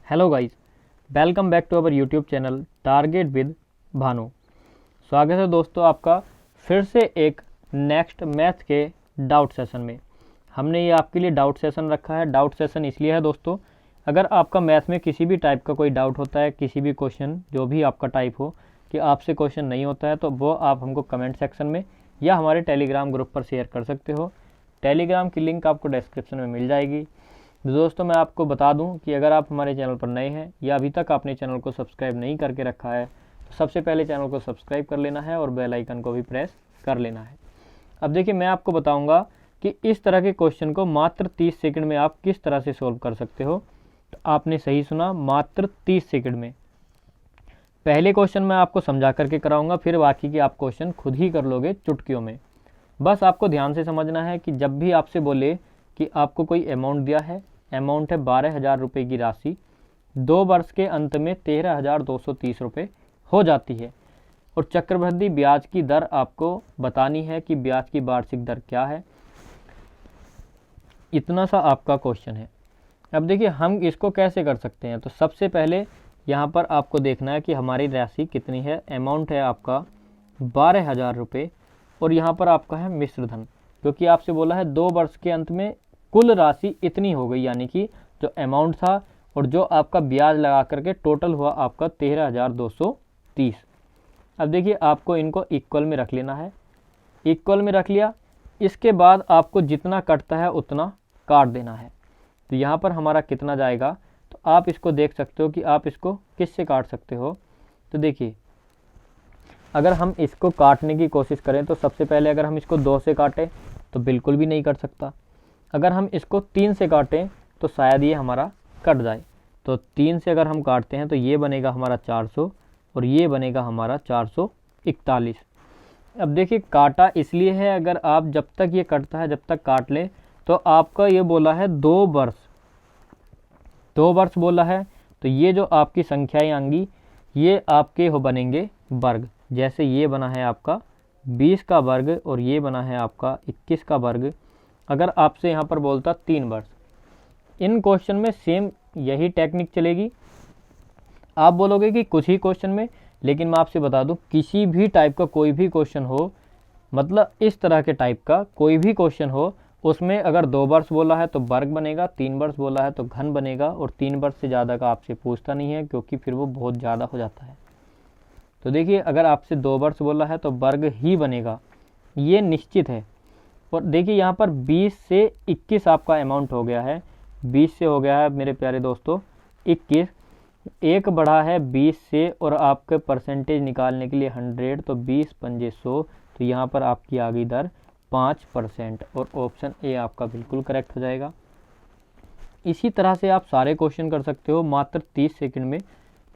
Hello guys, welcome back to our YouTube channel target with Bhanu. स्वागत है दोस्तों आपका फिर से एक नेक्स्ट मैथ के डाउट सेशन में। हमने ये आपके लिए डाउट सेशन रखा है। डाउट सेशन इसलिए है दोस्तों, अगर आपका मैथ में किसी भी टाइप का कोई डाउट होता है, किसी भी क्वेश्चन जो भी आपका टाइप हो कि आपसे क्वेश्चन नहीं होता है, तो वो आप हमको कमेंट सेक्शन में या हमारे टेलीग्राम ग्रुप पर शेयर कर सकते हो। टेलीग्राम की लिंक आपको डिस्क्रिप्शन में मिल जाएगी। दोस्तों मैं आपको बता दूं कि अगर आप हमारे चैनल पर नए हैं या अभी तक आपने चैनल को सब्सक्राइब नहीं करके रखा है, तो सबसे पहले चैनल को सब्सक्राइब कर लेना है और बेल आइकन को भी प्रेस कर लेना है। अब देखिए, मैं आपको बताऊंगा कि इस तरह के क्वेश्चन को मात्र 30 सेकंड में आप किस तरह से सोल्व कर सकते हो। तो आपने सही सुना, मात्र 30 सेकंड में। पहले क्वेश्चन मैं आपको समझा करके कराऊंगा, फिर बाकी के आप क्वेश्चन खुद ही कर लोगे चुटकियों में। बस आपको ध्यान से समझना है कि जब भी आपसे बोले कि आपको कोई अमाउंट दिया है, अमाउंट है 12,000 रुपये की राशि, 2 वर्ष के अंत में 13,230 रुपये हो जाती है और चक्रवृद्धि ब्याज की दर आपको बतानी है कि ब्याज की वार्षिक दर क्या है। इतना सा आपका क्वेश्चन है। अब देखिए हम इसको कैसे कर सकते हैं। तो सबसे पहले यहाँ पर आपको देखना है कि हमारी राशि कितनी है। अमाउंट है आपका 12,000 रुपये और यहाँ पर आपका है मिश्र धन, क्योंकि आपसे बोला है 2 वर्ष के अंत में कुल राशि इतनी हो गई, यानी कि जो अमाउंट था और जो आपका ब्याज लगा करके टोटल हुआ आपका 13,230। अब देखिए आपको इनको इक्वल में रख लेना है। इक्वल में रख लिया, इसके बाद आपको जितना कटता है उतना काट देना है। तो यहाँ पर हमारा कितना जाएगा, तो आप इसको देख सकते हो कि आप इसको किससे काट सकते हो। तो देखिए, अगर हम इसको काटने की कोशिश करें तो सबसे पहले अगर हम इसको 2 से काटें तो बिल्कुल भी नहीं कट सकता। अगर हम इसको 3 से काटें तो शायद ये हमारा कट जाए। तो 3 से अगर हम काटते हैं तो ये बनेगा हमारा 400 और ये बनेगा हमारा 441। अब देखिए काटा इसलिए है, अगर आप जब तक ये कटता है जब तक काट लें, तो आपका ये बोला है 2 वर्ष, 2 वर्ष बोला है। तो ये जो आपकी संख्याएं आएंगी ये आपके हो बनेंगे वर्ग। जैसे ये बना है आपका 20 का वर्ग और ये बना है आपका 21 का वर्ग। अगर आपसे यहाँ पर बोलता 3 वर्ष, इन क्वेश्चन में सेम यही टेक्निक चलेगी। आप बोलोगे कि कुछ ही क्वेश्चन में, लेकिन मैं आपसे बता दूं किसी भी टाइप का कोई भी क्वेश्चन हो, मतलब इस तरह के टाइप का कोई भी क्वेश्चन हो, उसमें अगर 2 वर्ष बोला है तो वर्ग बनेगा, 3 वर्ष बोला है तो घन बनेगा और 3 वर्ष से ज़्यादा का आपसे पूछता नहीं है, क्योंकि फिर वो बहुत ज़्यादा हो जाता है। तो देखिए अगर आपसे 2 वर्ष बोला है तो वर्ग ही बनेगा, ये निश्चित है। और देखिए यहाँ पर 20 से 21 आपका अमाउंट हो गया है। 20 से हो गया है मेरे प्यारे दोस्तों 21, एक बढ़ा है 20 से और आपके परसेंटेज निकालने के लिए 100, तो 20 पंजे 100, तो यहाँ पर आपकी आ गई दर 5% और ऑप्शन ए आपका बिल्कुल करेक्ट हो जाएगा। इसी तरह से आप सारे क्वेश्चन कर सकते हो मात्र 30 सेकंड में।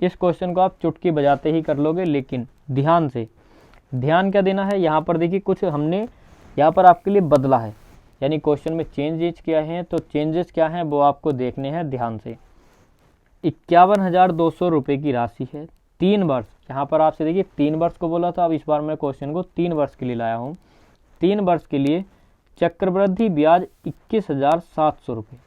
इस क्वेश्चन को आप चुटकी बजाते ही कर लोगे, लेकिन ध्यान से, ध्यान क्या देना है, यहाँ पर देखिए कुछ हमने यहाँ पर आपके लिए बदला है, यानी क्वेश्चन में चेंजेस क्या हैं। तो चेंजेस क्या हैं वो आपको देखने हैं ध्यान से। 51,200 रुपये की राशि है, 3 वर्ष। यहाँ पर आपसे देखिए 3 वर्ष को बोला था, अब इस बार मैं क्वेश्चन को 3 वर्ष के लिए लाया हूँ। 3 वर्ष के लिए चक्रवृद्धि ब्याज 21,700 रुपये।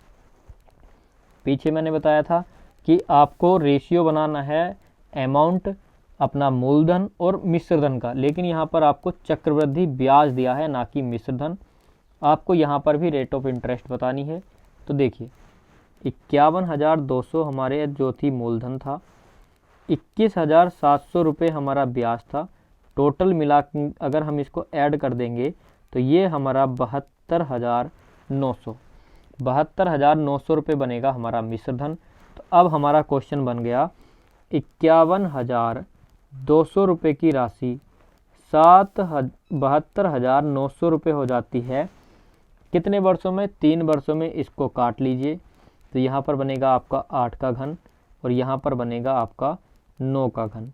पीछे मैंने बताया था कि आपको रेशियो बनाना है अमाउंट, अपना मूलधन और मिश्र धन का, लेकिन यहाँ पर आपको चक्रवृद्धि ब्याज दिया है ना कि मिश्र धन। आपको यहाँ पर भी रेट ऑफ इंटरेस्ट बतानी है। तो देखिए 51,200 हमारे जो थी मूलधन था, 21,700 रुपये हमारा ब्याज था। टोटल मिला अगर हम इसको ऐड कर देंगे तो ये हमारा 72,900 रुपये बनेगा हमारा मिश्र धन। तो अब हमारा क्वेश्चन बन गया 51,200 रुपये की राशि 72,900 रुपये हो जाती है कितने वर्षों में, 3 वर्षों में। इसको काट लीजिए, तो यहाँ पर बनेगा आपका 8 का घन और यहाँ पर बनेगा आपका 9 का घन।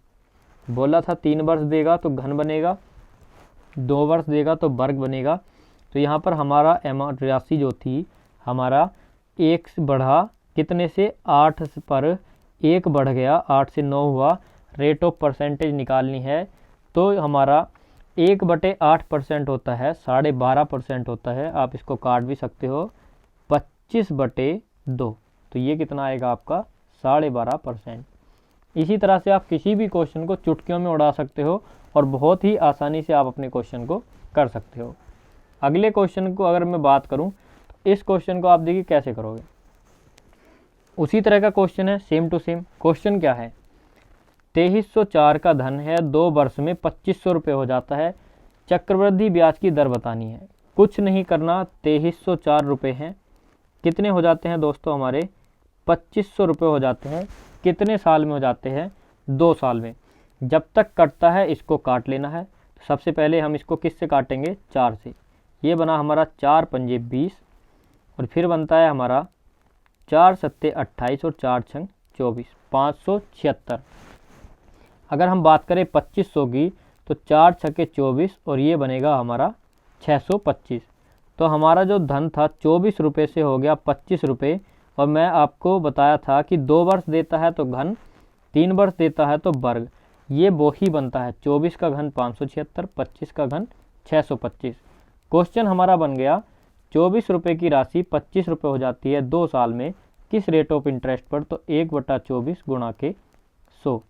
बोला था 3 वर्ष देगा तो घन बनेगा, 2 वर्ष देगा तो वर्ग बनेगा। तो यहाँ पर हमारा अमाउंट राशि जो थी हमारा 1 बढ़ा कितने से 8 पर 1 बढ़ गया, 8 से 9 हुआ। रेट ऑफ परसेंटेज निकालनी है तो हमारा 1/8% होता है, 12.5% होता है। आप इसको काट भी सकते हो, 25/2। तो ये कितना आएगा आपका 12.5%। इसी तरह से आप किसी भी क्वेश्चन को चुटकियों में उड़ा सकते हो और बहुत ही आसानी से आप अपने क्वेश्चन को कर सकते हो। अगले क्वेश्चन को अगर मैं बात करूं तो इस क्वेश्चन को आप देखिए कैसे करोगे। उसी तरह का क्वेश्चन है, सेम टू सेम। क्वेश्चन क्या है, 2304 का धन है 2 वर्ष में 2500 रुपये हो जाता है, चक्रवृद्धि ब्याज की दर बतानी है। कुछ नहीं करना, 2304 रुपये हैं, कितने हो जाते हैं दोस्तों हमारे, 2500 रुपये हो जाते हैं। कितने साल में हो जाते हैं, 2 साल में। जब तक कटता है इसको काट लेना है। सबसे पहले हम इसको किससे काटेंगे, 4 से। ये बना हमारा 4 पंजे 20 और फिर बनता है हमारा 4 सत्ते 28 और 4 छंग 24, 576। अगर हम बात करें 2500 की तो 4 छक्के 24 और ये बनेगा हमारा 625। तो हमारा जो धन था 24 रुपये से हो गया 25 रुपये। और मैं आपको बताया था कि 2 वर्ष देता है तो घन, 3 वर्ष देता है तो वर्ग। ये वो ही बनता है, 24 का घन 576, 25 का घन 625। क्वेश्चन हमारा बन गया, 24 रुपये की राशि 25 रुपये हो जाती है 2 साल में, किस रेट ऑफ इंटरेस्ट पर, तो 1/24 गुणा के 100।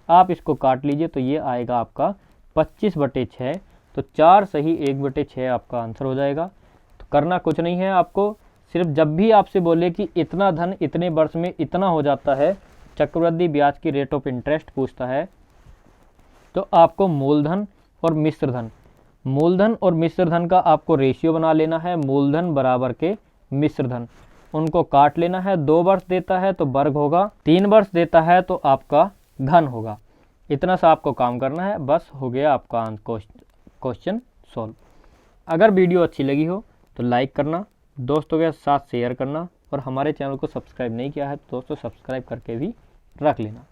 आप इसको काट लीजिए तो ये आएगा आपका 25/6। तो 4 सही 1/6 आपका आंसर हो जाएगा। तो करना कुछ नहीं है आपको, सिर्फ जब भी आपसे बोले कि इतना धन इतने वर्ष में इतना हो जाता है, चक्रवृद्धि ब्याज की रेट ऑफ इंटरेस्ट पूछता है, तो आपको मूलधन और मिश्रधन, मूलधन और मिश्रधन का आपको रेशियो बना लेना है। मूलधन बराबर के मिश्रधन, उनको काट लेना है। 2 वर्ष देता है तो वर्ग होगा, 3 वर्ष देता है तो आपका घन होगा। इतना सा आपको काम करना है, बस हो गया आपका क्वेश्चन सॉल्व। अगर वीडियो अच्छी लगी हो तो लाइक करना, दोस्तों के साथ शेयर करना और हमारे चैनल को सब्सक्राइब नहीं किया है तो दोस्तों सब्सक्राइब करके भी रख लेना।